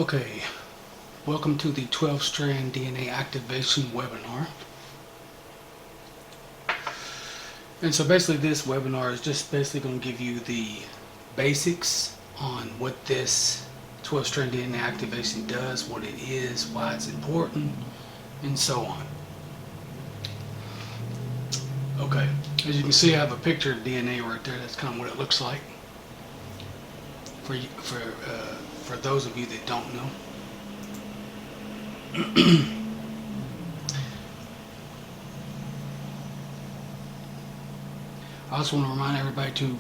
Okay, welcome to the 12-strand DNA activation webinar. And so basically this webinar is just basically going to give you the basics on what this 12-strand DNA activation does, what it is, why it's important, and so on. Okay, as you can see, I have a picture of DNA right there. That's kind of what it looks like for those of you that don't know. I also want to remind everybody to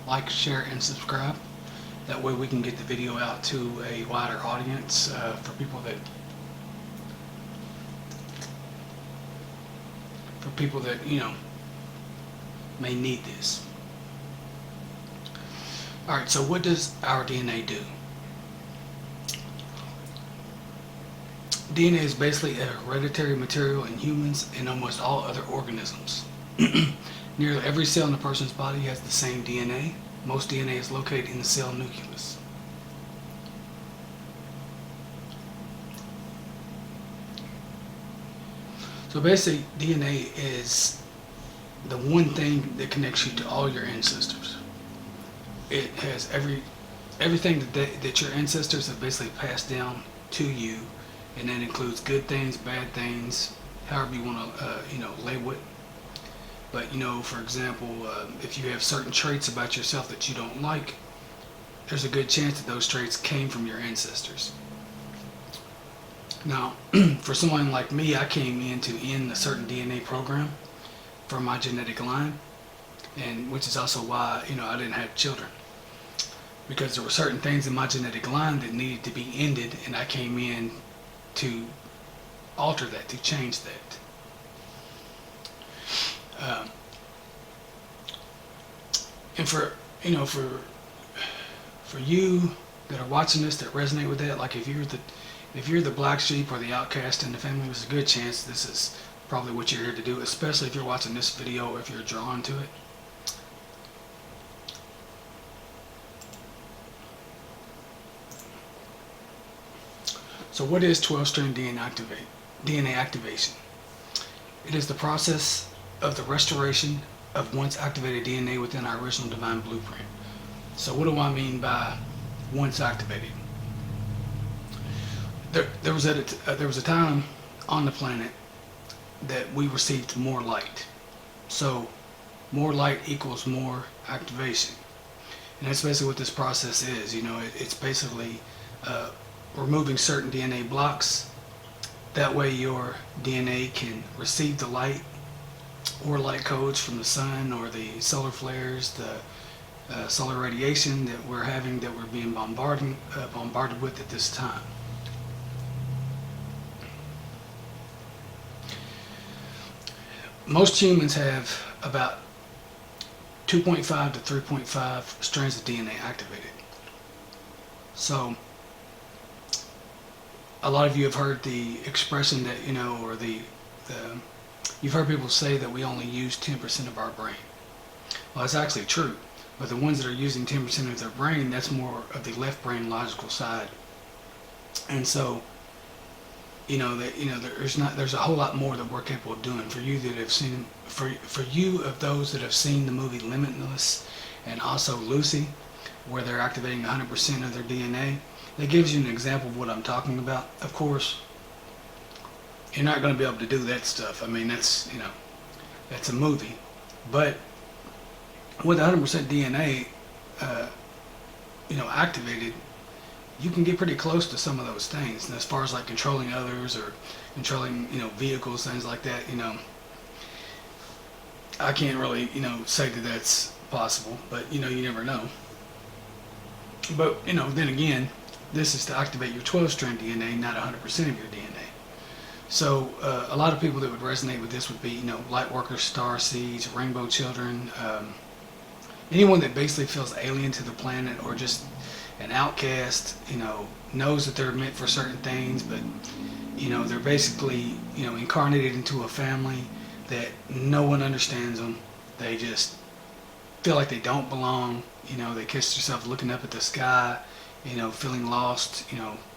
like, share, and subscribe. That way we can get the video out to a wider audience for people that you know may need this. Alright, so what does our DNA do? DNA is basically a hereditary material in humans and almost all other organisms. Nearly every cell in a person's body has the same DNA. Most DNA is located in the cell nucleus. So basically, DNA is the one thing that connects you to all your ancestors. It has everything that your ancestors have basically passed down to you, and that includes good things, bad things, however you want to label it. But for example, if you have certain traits about yourself that you don't like, there's a good chance that those traits came from your ancestors. Now, for someone like me, I came in to end a certain DNA program from my genetic line, and which is also why I didn't have children, because there were certain things in my genetic line that needed to be ended, and I came in to alter that, to change that. And for you that are watching this that resonate with that, like if you're the black sheep or the outcast in the family, there's a good chance this is probably what you're here to do, especially if you're watching this video or if you're drawn to it. So what is 12-strand DNA activation? It is the process of the restoration of once activated DNA within our original divine blueprint. So what do I mean by once activated? There was a time on the planet that we received more light. So more light equals more activation. And that's basically what this process is. It's basically removing certain DNA blocks. That way your DNA can receive the light or light codes from the sun or the solar flares, the solar radiation that we're being bombarded with at this time. Most humans have about 2.5 to 3.5 strands of DNA activated. So a lot of you have heard the expression that, or you've heard people say that we only use 10% of our brain. Well, that's actually true, but the ones that are using 10% of their brain, that's more of the left brain logical side. And so, there's a whole lot more that we're capable of doing. For you that have seen, for you of those that have seen the movie Limitless and also Lucy, where they're activating 100% of their DNA, that gives you an example of what I'm talking about. Of course, you're not going to be able to do that stuff. I mean, that's a movie. But with 100% DNA, activated, you can get pretty close to some of those things. And as far as like controlling others or controlling, vehicles, things like that, I can't really, say that that's possible. But you never know. But then again, this is to activate your 12-strand DNA, not 100% of your DNA. So a lot of people that would resonate with this would be, light workers, star seeds, rainbow children, anyone that basically feels alien to the planet or just an outcast, knows that they're meant for certain things, but they're basically incarnated into a family that no one understands them. They just feel like they don't belong. They catch themselves looking up at the sky feeling lost,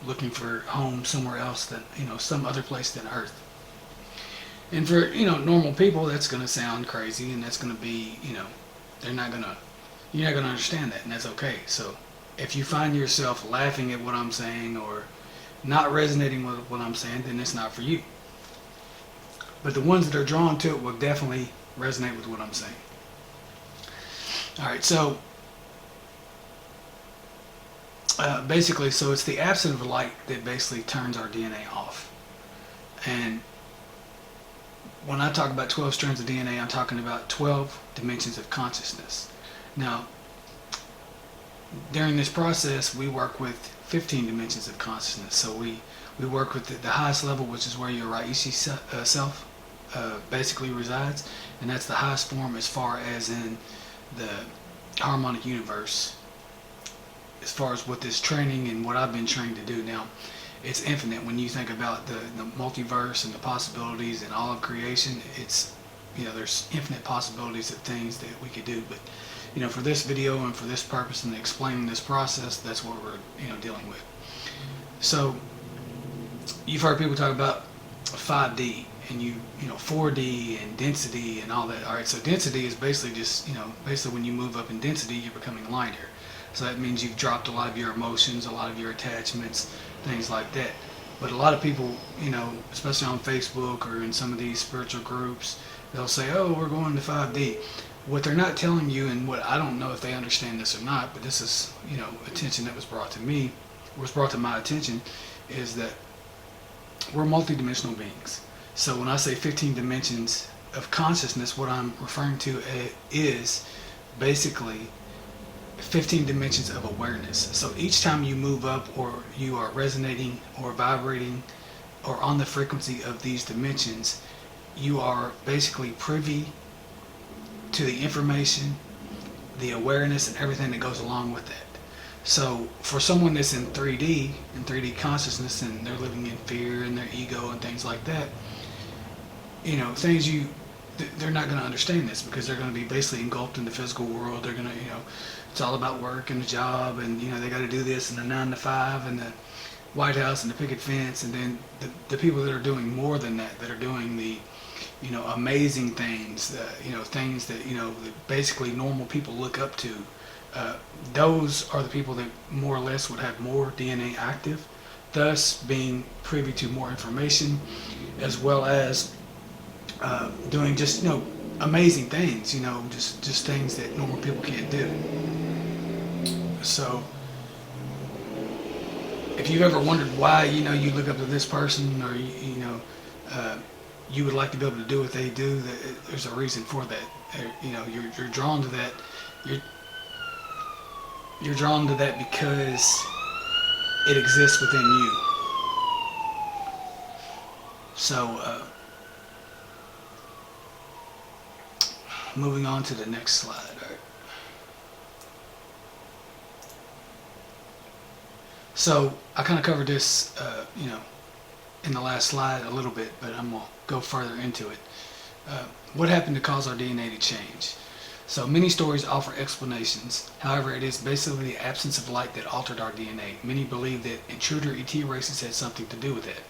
looking for home somewhere else than, some other place than Earth. And for, normal people, that's going to sound crazy, and that's going to be, they're not going to, you're not going to understand that, and that's okay. So if you find yourself laughing at what I'm saying or not resonating with what I'm saying, then it's not for you. But the ones that are drawn to it will definitely resonate with what I'm saying. All right, so basically, so it's the absence of light that basically turns our DNA off. And when I talk about 12 strands of DNA, I'm talking about 12 dimensions of consciousness. Now, during this process, we work with 15 dimensions of consciousness. So we work with the highest level, which is where your Raishi self basically resides, and that's the highest form as far as in the harmonic universe, as far as what this training and what I've been trained to do. Now, it's infinite. When you think about the multiverse and the possibilities and all of creation, it's, there's infinite possibilities of things that we could do. But, for this video and for this purpose and explaining this process, that's what we're, dealing with. So, you've heard people talk about 5D and 4D and density and all that. All right, so density is basically just, basically when you move up in density, you're becoming lighter. So that means you've dropped a lot of your emotions, a lot of your attachments, things like that. But a lot of people, especially on Facebook or in some of these spiritual groups, they'll say, oh, we're going to 5D. What they're not telling you, and what I don't know if they understand this or not, but this is, attention that was brought to me, was brought to my attention, is that we're multidimensional beings. So when I say 15 dimensions of consciousness, what I'm referring to is basically 15 dimensions of awareness. So each time you move up, or you are resonating or vibrating or on the frequency of these dimensions, you are basically privy to the information, the awareness, and everything that goes along with that. So for someone that's in 3D consciousness, and they're living in fear and their ego and things like that, things they're not going to understand this, because they're going to be basically engulfed in the physical world. They're going to, it's all about work and the job, and they got to do this and the 9 to 5 and the White House and the picket fence. And then the people that are doing more than that, that are doing the amazing things, things that that basically normal people look up to, those are the people that more or less would have more DNA active, thus being privy to more information, as well as doing just amazing things, just things that normal people can't do. So if you've ever wondered why you look up to this person, or you would like to be able to do what they do, there's a reason for that. You're drawn to that. You're drawn to that because it exists within you. So moving on to the next slide. All right. So I kind of covered this, in the last slide a little bit, but I'm gonna go further into it. What happened to cause our DNA to change? So many stories offer explanations. However, it is basically the absence of light that altered our DNA. Many believe that intruder ET races had something to do with it.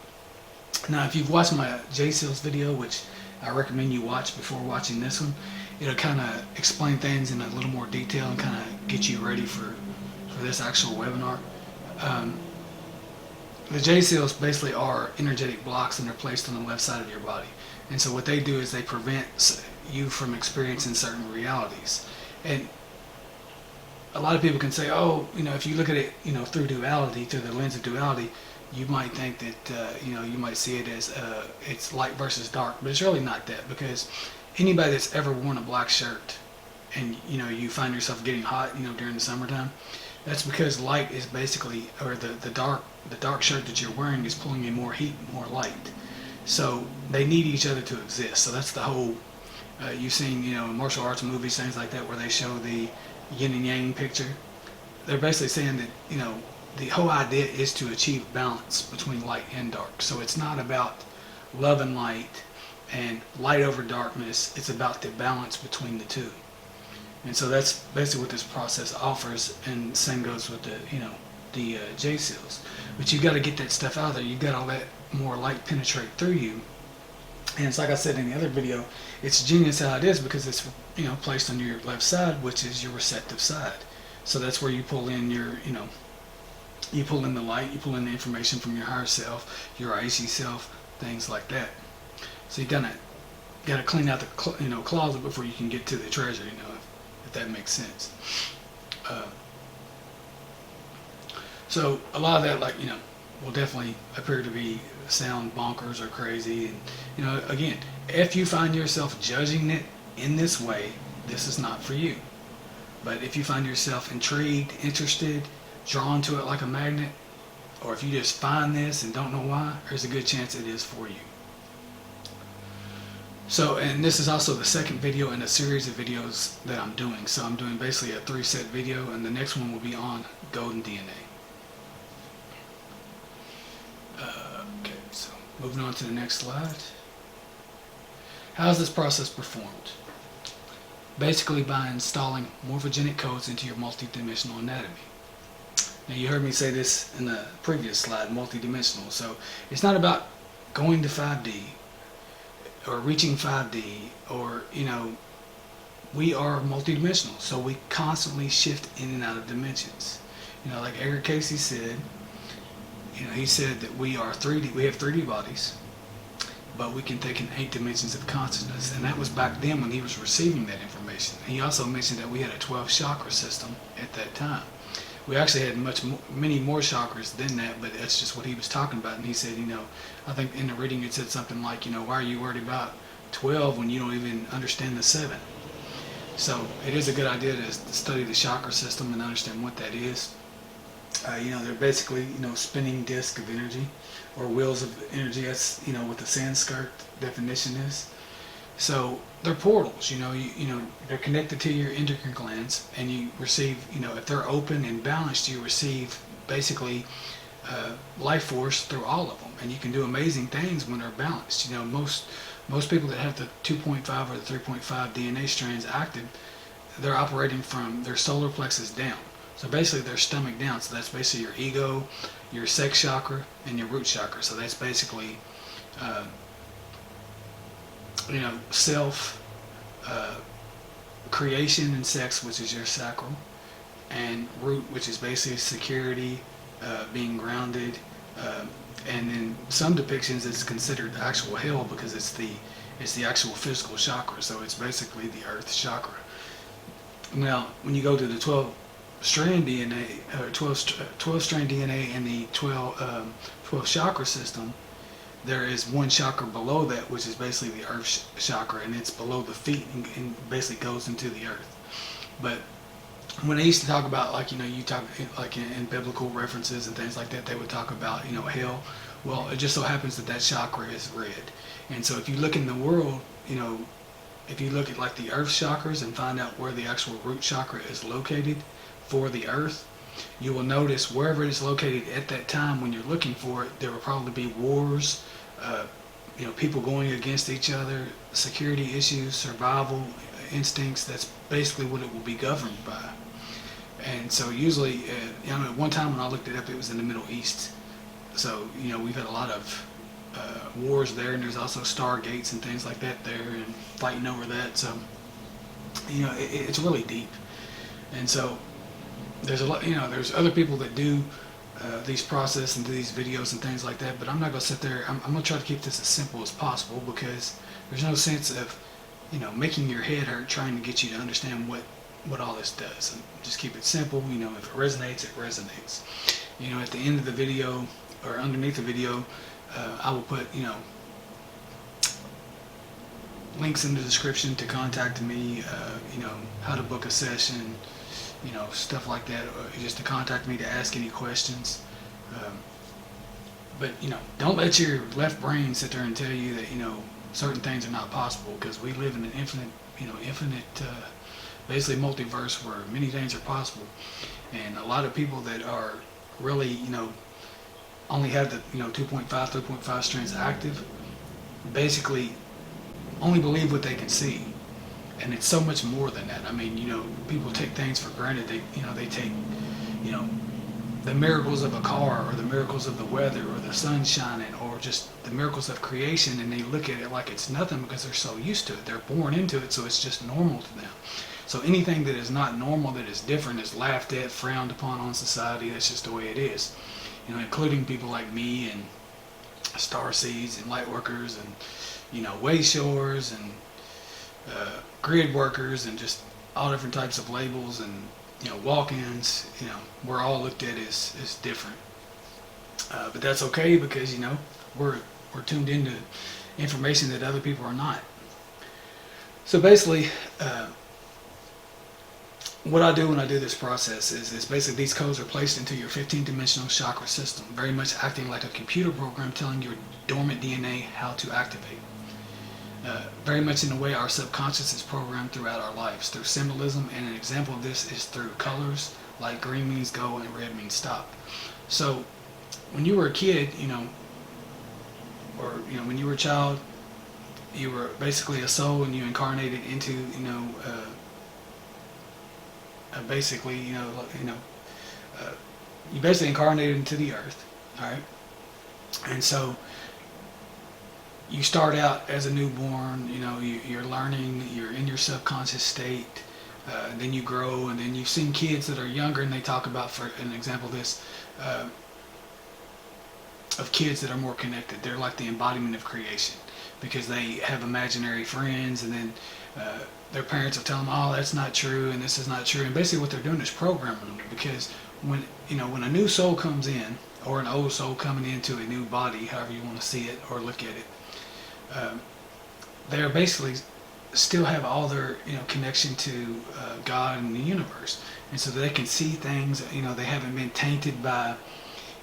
Now, if you've watched my J-Seals video, which I recommend you watch before watching this one, it'll kind of explain things in a little more detail and kind of get you ready for this actual webinar. The J-Seals basically are energetic blocks, and they're placed on the left side of your body. And so what they do is they prevent you from experiencing certain realities. And a lot of people can say, oh, if you look at it, through duality, through the lens of duality, you might think that, you might see it as it's light versus dark, but it's really not that, because anybody that's ever worn a black shirt and, you find yourself getting hot, during the summertime, that's because light is basically, or the dark shirt that you're wearing is pulling in more heat, more light. So they need each other to exist. So that's the whole, you've seen, martial arts movies, things like that, where they show the yin and yang picture. They're basically saying that, the whole idea is to achieve balance between light and dark. So it's not about love and light and light over darkness. It's about the balance between the two. And so that's basically what this process offers. And same goes with the, the J cells. But you got to get that stuff out there. You got to let more light penetrate through you. And it's like I said in the other video, it's genius how it is because it's, you know, placed on your left side, which is your receptive side. So that's where you pull in your, you know, you pull in the light, you pull in the information from your higher self, your icy self, things like that. So you got to clean out the closet before you can get to the treasure, you know, if that makes sense. So a lot of that, like, you know, will definitely appear to be sound bonkers or crazy. And, you know, again, if you find yourself judging it in this way, this is not for you. But if you find yourself intrigued, interested, drawn to it like a magnet, or if you just find this and don't know why, there's a good chance it is for you. So, and this is also the second video in a series of videos that I'm doing. So I'm doing basically a 3-set video, and the next one will be on golden DNA. Okay, so moving on to the next slide. How is this process performed? Basically by installing morphogenic codes into your multidimensional anatomy. Now you heard me say this in the previous slide, multidimensional. So it's not about going to 5D or reaching 5D, or, you know, we are multidimensional. So we constantly shift in and out of dimensions. You know, like Edgar Casey said, you know, he said that we are 3D, we have 3D bodies, but we can take in 8 dimensions of consciousness. And that was back then when he was receiving that information. He also mentioned that we had a 12 chakra system at that time. We actually had many more chakras than that, but that's just what he was talking about. And he said, you know, I think in the reading it said something like, you know, why are you worried about 12 when you don't even understand the 7? So it is a good idea to study the chakra system and understand what that is. You know, they're basically, you know, spinning disc of energy, or wheels of energy. That's, you know, what the Sanskrit definition is. So they're portals, you know, they're connected to your endocrine glands, and you receive, you know, if they're open and balanced, you receive basically life force through all of them, and you can do amazing things when they're balanced. You know, most people that have the 2.5 or the 3.5 DNA strands active, they're operating from their solar plexus down. So basically their stomach down. So that's basically your ego, your sex chakra, and your root chakra. So that's basically you know, self, creation and sex, which is your sacral, and root, which is basically security, being grounded, and in some depictions it's considered actual hell because it's the actual physical chakra. So it's basically the earth chakra. Now, when you go to the 12-strand DNA, 12-strand DNA and the 12 chakra system, there is one chakra below that, which is basically the earth chakra, and it's below the feet and basically goes into the earth. But when they used to talk about, like, you know, you talk like in biblical references and things like that, they would talk about, you know, hell. Well, it just so happens that that chakra is red. And so if you look in the world, you know, if you look at like the earth chakras and find out where the actual root chakra is located for the earth, you will notice wherever it is located at that time when you're looking for it, there will probably be wars, you know, people going against each other, security issues, survival instincts. That's basically what it will be governed by. And so usually, you know, at one time when I looked it up, it was in the Middle East. So, you know, we've had a lot of wars there, and there's also stargates and things like that there, and fighting over that. So, you know, it's really deep. And so there's a lot, you know, there's other people that do these processes and do these videos and things like that, but I'm not going to sit there. I'm going to try to keep this as simple as possible, because there's no sense of, you know, making your head hurt trying to get you to understand what all this does. And just keep it simple. You know, if it resonates, it resonates. You know, at the end of the video or underneath the video, I will put, you know, links in the description to contact me, you know, how to book a session, you know, stuff like that, or just to contact me to ask any questions. But, you know, don't let your left brain sit there and tell you that, you know, certain things are not possible, because we live in an infinite, you know, basically multiverse where many things are possible. And a lot of people that are really, you know, only have the, you know, 2.5, 3.5 strands active, basically only believe what they can see. And it's so much more than that. I mean, you know, people take things for granted. They, you know, they take, you know, the miracles of a car, or the miracles of the weather, or the sun shining, or just the miracles of creation, and they look at it like it's nothing because they're so used to it. They're born into it, so it's just normal to them. So anything that is not normal, that is different, is laughed at, frowned upon on society. That's just the way it is. You know, including people like me and star seeds and light workers and, you know, way shores and grid workers and just all different types of labels and, you know, walk-ins. You know, we're all looked at as different. But that's okay, because, you know, we're tuned into information that other people are not. So basically, what I do when I do this process is basically these codes are placed into your 15-dimensional chakra system, very much acting like a computer program telling your dormant DNA how to activate. Very much in the way our subconscious is programmed throughout our lives, through symbolism, and an example of this is through colors, like green means go and red means stop. So when you were a kid, you know, or, you know, when you were a child, you were basically a soul, and you incarnated into, you know, basically, you basically incarnated into the earth, all right? And so you start out as a newborn, you know, you're learning, you're in your subconscious state, and then you grow, and then you've seen kids that are younger, and they talk about, for an example of this, of kids that are more connected. They're like the embodiment of creation, because they have imaginary friends, and then their parents will tell them, oh, that's not true, and this is not true. And basically what they're doing is programming them, because when a new soul comes in, or an old soul coming into a new body, however you want to see it or look at it, they're basically still have all their, you know, connection to God and the universe, and so they can see things. You know, they haven't been tainted by,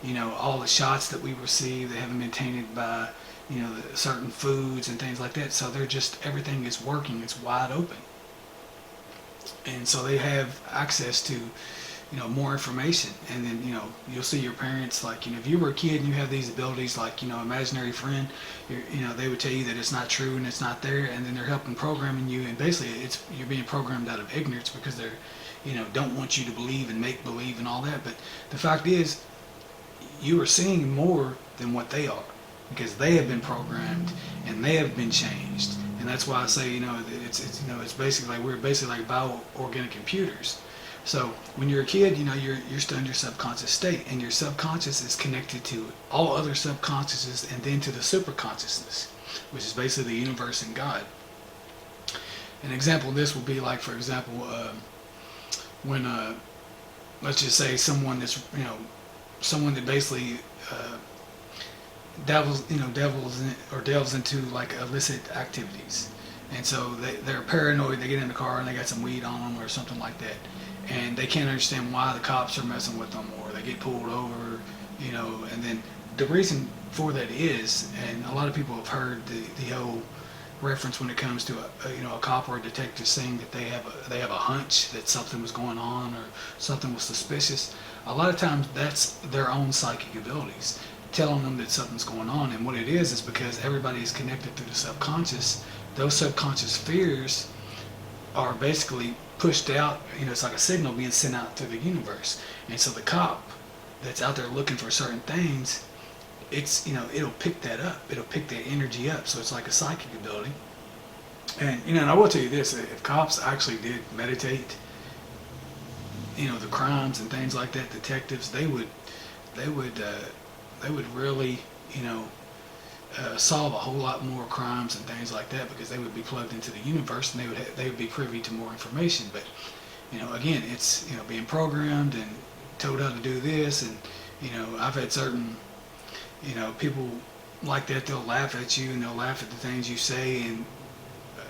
you know, all the shots that we receive. They haven't been tainted by, you know, certain foods and things like that. So they're just, everything is working, it's wide open. And so they have access to, you know, more information. And then, you know, you'll see your parents, like, you know, if you were a kid and you have these abilities, like, you know, imaginary friend, you know, they would tell you that it's not true and it's not there, and then they're helping programming you, and basically you're being programmed out of ignorance, because they're, you know, don't want you to believe and make believe and all that. But the fact is, you are seeing more than what they are, because they have been programmed and they have been changed. And that's why I say, you know, it's you know, it's basically like, we're basically like bioorganic computers. So when you're a kid, you know, you're still in your subconscious state, and your subconscious is connected to all other subconsciouses, and then to the superconsciousness, which is basically the universe and God. An example of this will be like, for example, when let's just say someone that's, you know, someone that basically delves into like illicit activities, and so they're paranoid. They get in the car and they got some weed on them or something like that, and they can't understand why the cops are messing with them, or they get pulled over, you know. And then the reason for that is, and a lot of people have heard the whole reference when it comes to a cop or a detective saying that they have a hunch that something was going on or something was suspicious. A lot of times that's their own psychic abilities telling them that something's going on. And what it is because everybody is connected through the subconscious. Those subconscious fears are basically pushed out. You know, it's like a signal being sent out through the universe. And so the cop that's out there looking for certain things, it's, you know, it'll pick that up. It'll pick that energy up. So it's like a psychic ability. And, you know, and I will tell you this, if cops actually did meditate, you know, the crimes and things like that, detectives, they would really, you know, solve a whole lot more crimes and things like that, because they would be plugged into the universe, and they would be privy to more information. But, you know, again, it's, you know, being programmed and told how to do this. And, you know, I've had certain, you know, people like that. They'll laugh at you, and they'll laugh at the things you say, and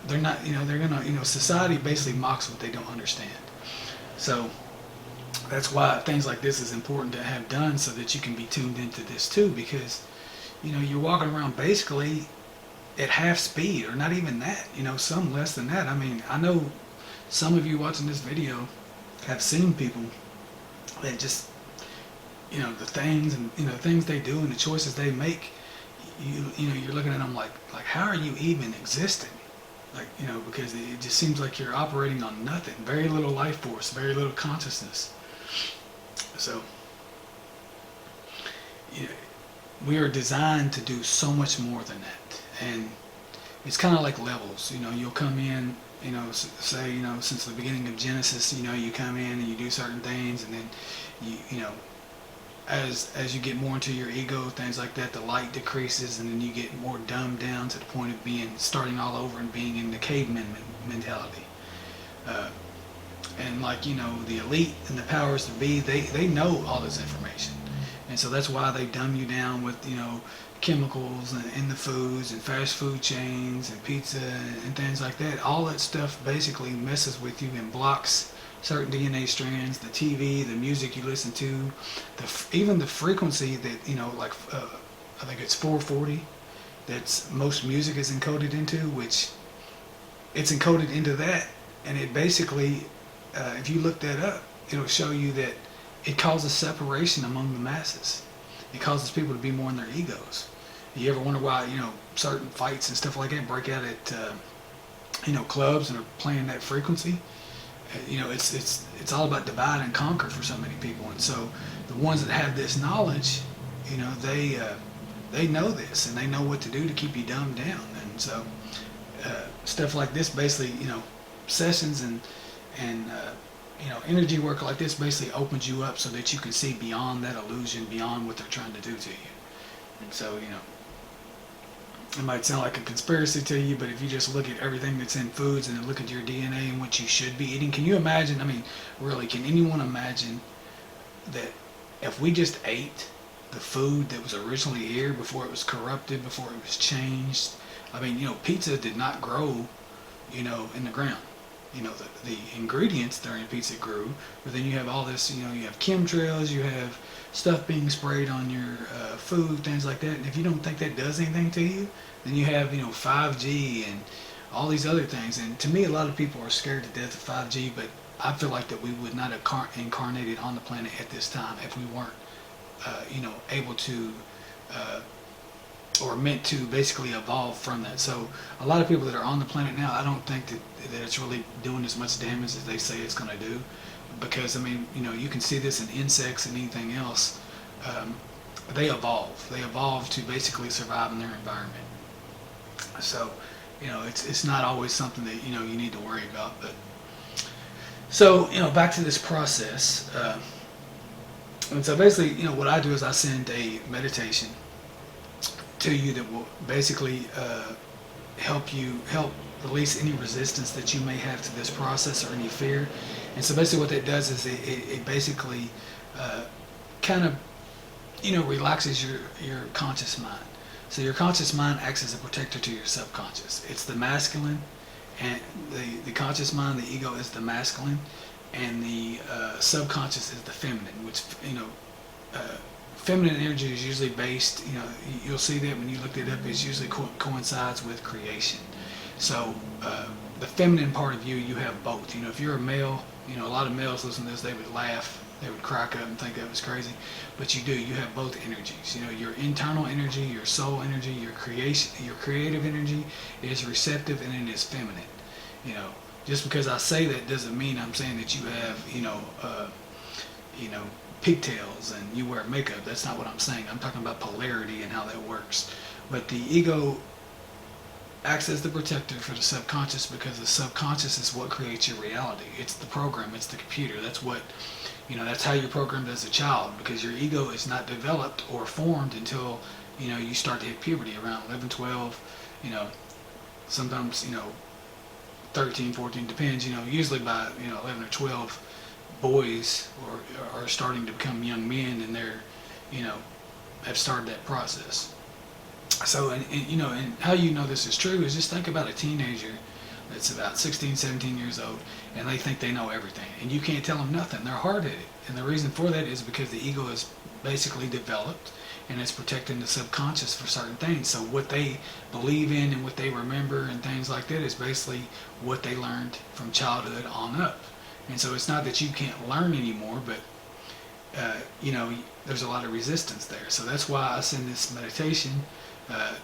they're not, you know, they're gonna, you know, society basically mocks what they don't understand. So that's why things like this is important to have done, so that you can be tuned into this too, because, you know, you're walking around basically at half speed, or not even that, you know, some less than that. I mean, I know some of you watching this video have seen people that just, you know, the things and, you know, things they do and the choices they make, you know, you're looking at them like how are you even existing? Like, you know, because it just seems like you're operating on nothing, very little life force, very little consciousness. So we are designed to do so much more than that. And it's kind of like levels. You'll come in, say, since the beginning of Genesis, you come in and you do certain things, and then you as you get more into your ego, things like that, the light decreases, and then you get more dumbed down to the point of starting all over and being in the caveman mentality. And like, the elite and the powers to be, they know all this information. And so that's why they dumb you down with, chemicals in the foods and fast food chains and pizza and things like that. All that stuff basically messes with you and blocks certain DNA strands, the TV, the music you listen to, even the frequency that, like, I think it's 440, that's most music is encoded into, which it's encoded into that. And it basically, if you look that up, it'll show you that it causes separation among the masses. It causes people to be more in their egos. You ever wonder why, certain fights and stuff like that break out at, clubs and are playing that frequency? It's all about divide and conquer for so many people. And so the ones that have this knowledge, they know this, and they know what to do to keep you dumbed down. And so stuff like this basically, sessions and energy work like this basically opens you up so that you can see beyond that illusion, beyond what they're trying to do to you. And so, it might sound like a conspiracy to you, but if you just look at everything that's in foods and then look at your DNA and what you should be eating, can you imagine, really, can anyone imagine that if we just ate the food that was originally here before it was corrupted, before it was changed? Pizza did not grow, in the ground. The ingredients that are in pizza grew, but then you have all this, you have chemtrails, you have stuff being sprayed on your food, things like that. And if you don't think that does anything to you, then you have, 5G and all these other things. And to me, a lot of people are scared to death of 5G, but I feel like that we would not have incarnated on the planet at this time if we weren't, able to, or meant to basically evolve from that. So a lot of people that are on the planet now, I don't think that it's really doing as much damage as they say it's going to do, because you can see this in insects and anything else. They evolve to basically survive in their environment. So it's not always something that you need to worry about. But so back to this process, and so basically what I do is I send a meditation to you that will basically help release any resistance that you may have to this process or any fear. And so basically what that does is it basically kind of relaxes your conscious mind. So your conscious mind acts as a protector to your subconscious. It's the masculine, and the conscious mind, the ego, is the masculine, and the subconscious is the feminine, which feminine energy is usually based, you'll see that when you look it up, it usually coincides with creation. So the feminine part of you have both. If you're a male, a lot of males listen to this, they would laugh, they would crack up and think that was crazy. But you have both energies. Your internal energy, your soul energy, your creative energy is receptive and it is feminine. Just because I say that doesn't mean I'm saying that you have, pigtails and you wear makeup. That's not what I'm saying. I'm talking about polarity and how that works. But the ego acts as the protector for the subconscious, because the subconscious is what creates your reality. It's the program, it's the computer. That's what, that's how you're programmed as a child, because your ego is not developed or formed until, you start to hit puberty around 11, 12, sometimes, 13, 14, depends, usually by, 11 or 12, boys are starting to become young men, and they're, have started that process. So, and how this is true is just think about a teenager that's about 16, 17 years old, and they think they know everything, and you can't tell them nothing. They're hard-headed, and the reason for that is because the ego is basically developed, and it's protecting the subconscious for certain things. So what they believe in and what they remember and things like that is basically what they learned from childhood on up. And so it's not that you can't learn anymore, but there's a lot of resistance there. So that's why I send this meditation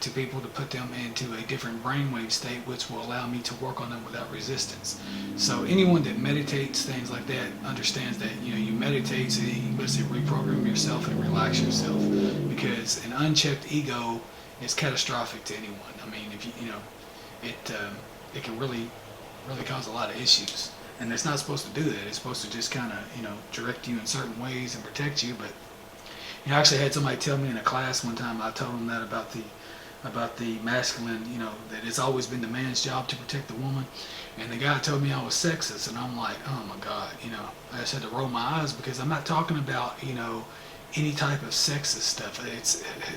to people to put them into a different brainwave state, which will allow me to work on them without resistance. So anyone that meditates, things like that, understands that you meditate so you can basically reprogram yourself and relax yourself, because an unchecked ego is catastrophic to anyone. I mean, if it can really cause a lot of issues, and it's not supposed to do that. It's supposed to just kind of direct you in certain ways and protect you. But I actually had somebody tell me in a class one time. I told them that about the masculine, that it's always been the man's job to protect the woman, and the guy told me I was sexist, and I'm like, oh my God, I just had to roll my eyes, because I'm not talking about any type of sexist stuff.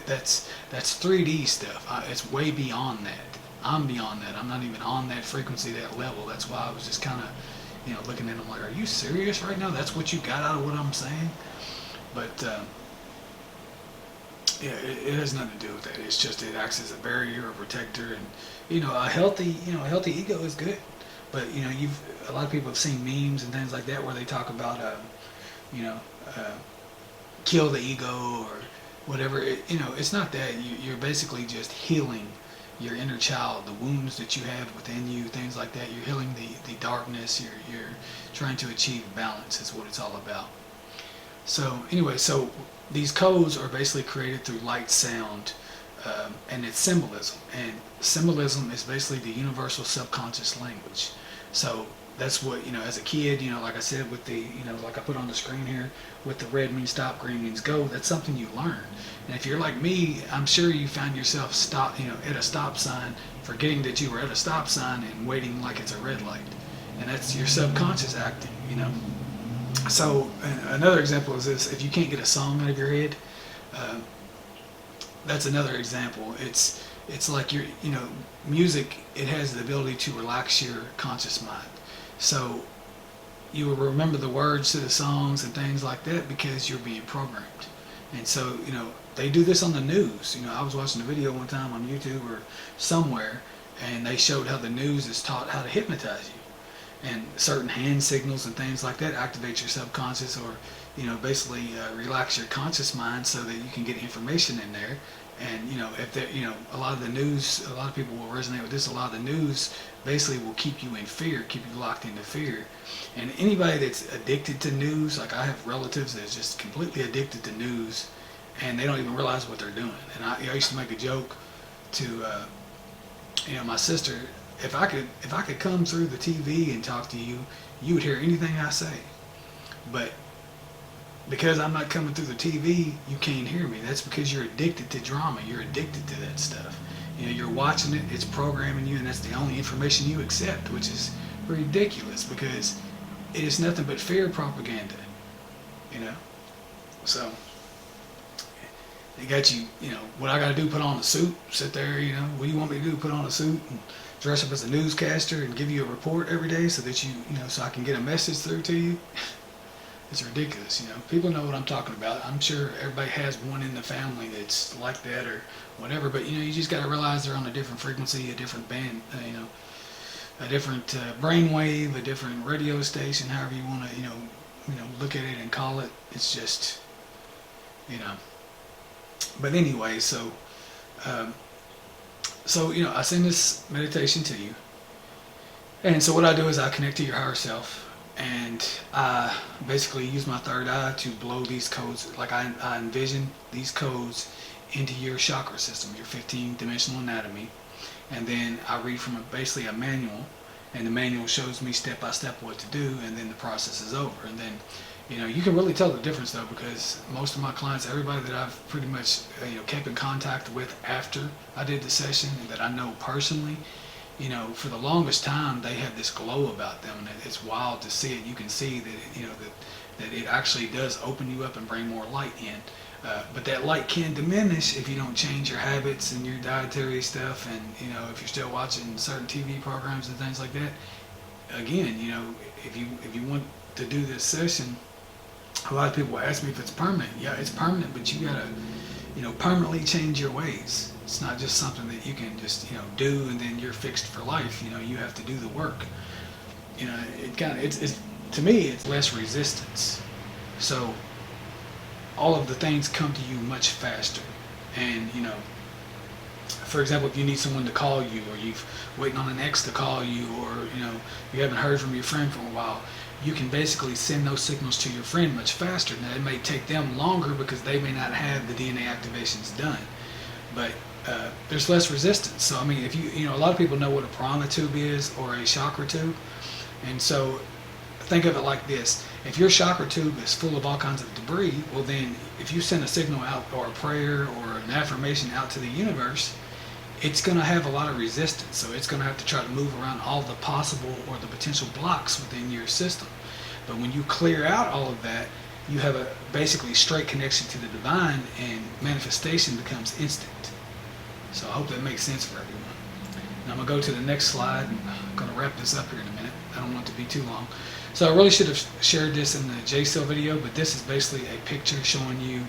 That's 3D stuff. It's way beyond that. I'm beyond that. I'm not even on that frequency, that level. That's why I was just kind of looking at him like, are you serious right now? That's what you got out of what I'm saying? But yeah, it has nothing to do with that. It's just it acts as a barrier, a protector, and a healthy ego is good. But a lot of people have seen memes and things like that where they talk about kill the ego or whatever. It's not that. You're basically just healing your inner child, the wounds that you have within you, things like that. You're healing the darkness. You're trying to achieve balance is what it's all about. So anyway, so these codes are basically created through light, sound, and it's symbolism. And symbolism is basically the universal subconscious language. So that's what, as a kid, like I said, with the, like I put on the screen here, with the red means stop, green means go, that's something you learn. And if you're like me, I'm sure you found yourself at a stop sign, forgetting that you were at a stop sign and waiting like it's a red light. And that's your subconscious acting, So another example is this: if you can't get a song out of your head, that's another example. It's like music. It has the ability to relax your conscious mind. So you will remember the words to the songs and things like that because you're being programmed. And so they do this on the news. I was watching a video one time on YouTube or somewhere, and they showed how the news is taught how to hypnotize you. And certain hand signals and things like that activate your subconscious, or basically relax your conscious mind so that you can get information in there. And if there, a lot of the news, a lot of people will resonate with this. A lot of the news basically will keep you in fear, keep you locked into fear. And anybody that's addicted to news, like I have relatives that's just completely addicted to news, and they don't even realize what they're doing. And I used to make a joke to my sister. If I could come through the TV and talk to you, you would hear anything I say. But because I'm not coming through the TV, you can't hear me. That's because you're addicted to drama. You're addicted to that stuff. You're watching it, it's programming you, and that's the only information you accept, which is ridiculous because it is nothing but fear propaganda. So they got you, what I got to do, put on a suit, sit there, what do you want me to do, put on a suit and dress up as a newscaster and give you a report every day so that so I can get a message through to you? It's ridiculous, People know what I'm talking about. I'm sure everybody has one in the family that's like that or whatever, but you just got to realize they're on a different frequency, a different band, a different brain wave, a different radio station, however you want to, look at it and call it. It's just, But anyway, so I send this meditation to you, and so what I do is I connect to your higher self. And I basically use my third eye to blow these codes, like I envision these codes into your chakra system, your 15-dimensional anatomy. And then I read from basically a manual, and the manual shows me step by step what to do, and then the process is over. And then, you can really tell the difference though, because most of my clients, everybody that I've pretty much, kept in contact with after I did the session and that I know personally, for the longest time, they have this glow about them, and it's wild to see it. You can see that, that it actually does open you up and bring more light in. But that light can diminish if you don't change your habits and your dietary stuff, and, if you're still watching certain TV programs and things like that. Again, if you want to do this session, a lot of people ask me if it's permanent. Yeah, it's permanent, but you gotta, permanently change your ways. It's not just something that you can just, do and then you're fixed for life. You have to do the work. It kind of, it's to me, it's less resistance. So all of the things come to you much faster. And, For example, if you need someone to call you, or you've waiting on an ex to call you, or you haven't heard from your friend for a while, you can basically send those signals to your friend much faster. Now it may take them longer because they may not have the DNA activations done, but there's less resistance. So I mean, if a lot of people know what a prana tube is or a chakra tube, and so think of it like this: if your chakra tube is full of all kinds of debris, well then if you send a signal out, or a prayer or an affirmation out to the universe, it's going to have a lot of resistance. So it's going to have to try to move around all the possible or the potential blocks within your system. But when you clear out all of that, you have a basically straight connection to the divine, and manifestation becomes instant. So I hope that makes sense for everyone. Now I'm going to go to the next slide. I'm going to wrap this up here in a minute. I don't want it to be too long. So I really should have shared this in the J-Cell video, but this is basically a picture showing you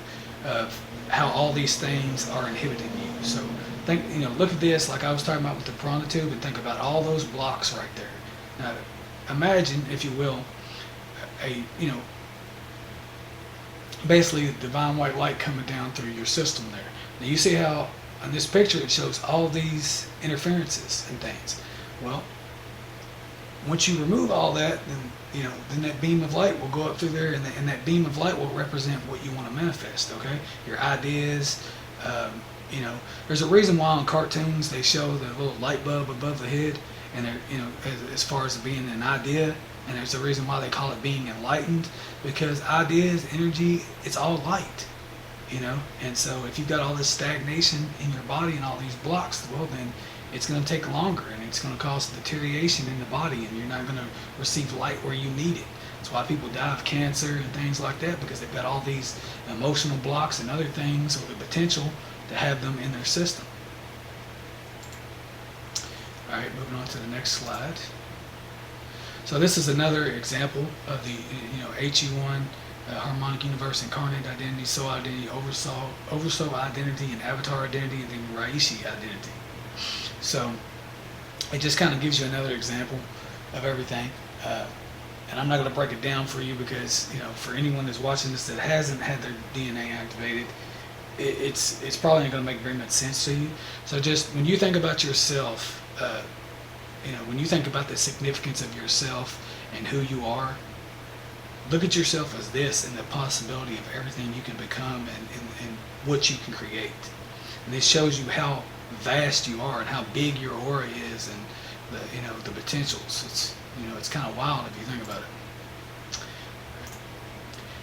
how all these things are inhibiting you. So think, look at this like I was talking about with the prana tube, and think about all those blocks right there. Now imagine, if you will, basically the divine white light coming down through your system there. Now you see how on this picture it shows all these interferences and things. Well, once you remove all that, then that beam of light will go up through there, and that beam of light will represent what you want to manifest. Okay, your ideas. There's a reason why on cartoons they show the little light bulb above the head, and they're, as far as being an idea. And there's a reason why they call it being enlightened, because ideas, energy, it's all light, And so if you've got all this stagnation in your body and all these blocks, well then it's going to take longer, and it's going to cause deterioration in the body, and you're not going to receive light where you need it. That's why people die of cancer and things like that, because they've got all these emotional blocks and other things, or the potential to have them in their system. All right, moving on to the next slide. So this is another example of the HU1, harmonic universe, incarnate identity, soul identity, oversoul identity, and avatar identity, and then Raishi identity. So it just kind of gives you another example of everything. And I'm not going to break it down for you because, for anyone that's watching this that hasn't had their DNA activated, it's probably not going to make very much sense to you. So just when you think about yourself, when you think about the significance of yourself and who you are, look at yourself as this, and the possibility of everything you can become, and what you can create. And this shows you how vast you are and how big your aura is, and the potentials. It's kind of wild if you think about it.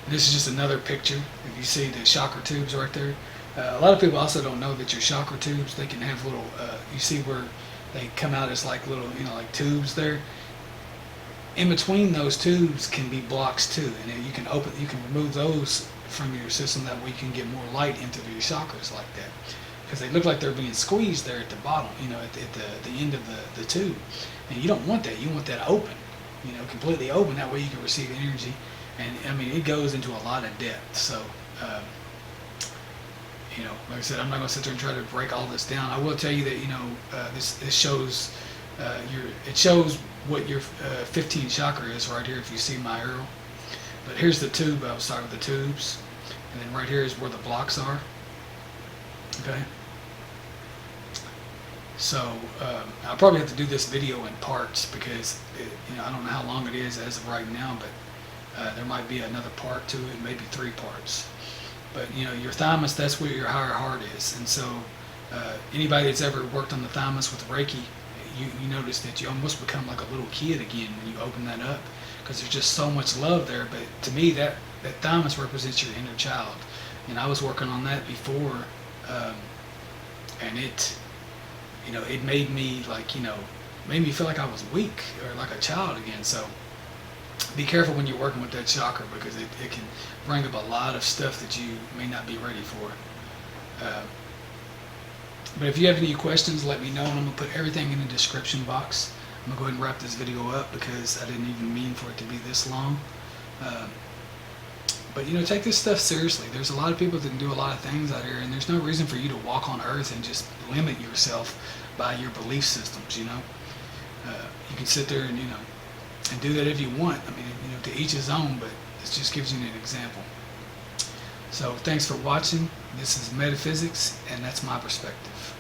And this is just another picture. If you see the chakra tubes right there, a lot of people also don't know that your chakra tubes, they can have little. You see where they come out as like little, like tubes there. In between those tubes can be blocks too, and you can remove those from your system. That way you can get more light into your chakras like that, because they look like they're being squeezed there at the bottom, at the end of the tube. And you don't want that. You want that open, completely open. That way you can receive energy. And I mean, it goes into a lot of depth. So, like I said, I'm not going to sit there and try to break all this down. I will tell you that, this shows it shows what your 15 chakra is right here if you see my arrow. But here's the tube. I was talking about the tubes. And then right here is where the blocks are. Okay. So I'll probably have to do this video in parts because I don't know how long it is as of right now, but there might be another part to it, maybe 3 parts. But your thymus, that's where your higher heart is, and so anybody that's ever worked on the thymus with Reiki, you notice that you almost become like a little kid again when you open that up, because there's just so much love there. But to me, that thymus represents your inner child, and I was working on that before, and it made me made me feel like I was weak or like a child again. So be careful when you're working with that chakra, because it can bring up a lot of stuff that you may not be ready for. But if you have any questions, let me know, and I'm going to put everything in the description box. I'm going to go ahead and wrap this video up because I didn't even mean for it to be this long. But take this stuff seriously. There's a lot of people that can do a lot of things out here, and there's no reason for you to walk on earth and just limit yourself by your belief systems. You can sit there and and do that if you want. I mean, to each his own, but it just gives you an example. So thanks for watching. This is Metaphysics, and that's my perspective.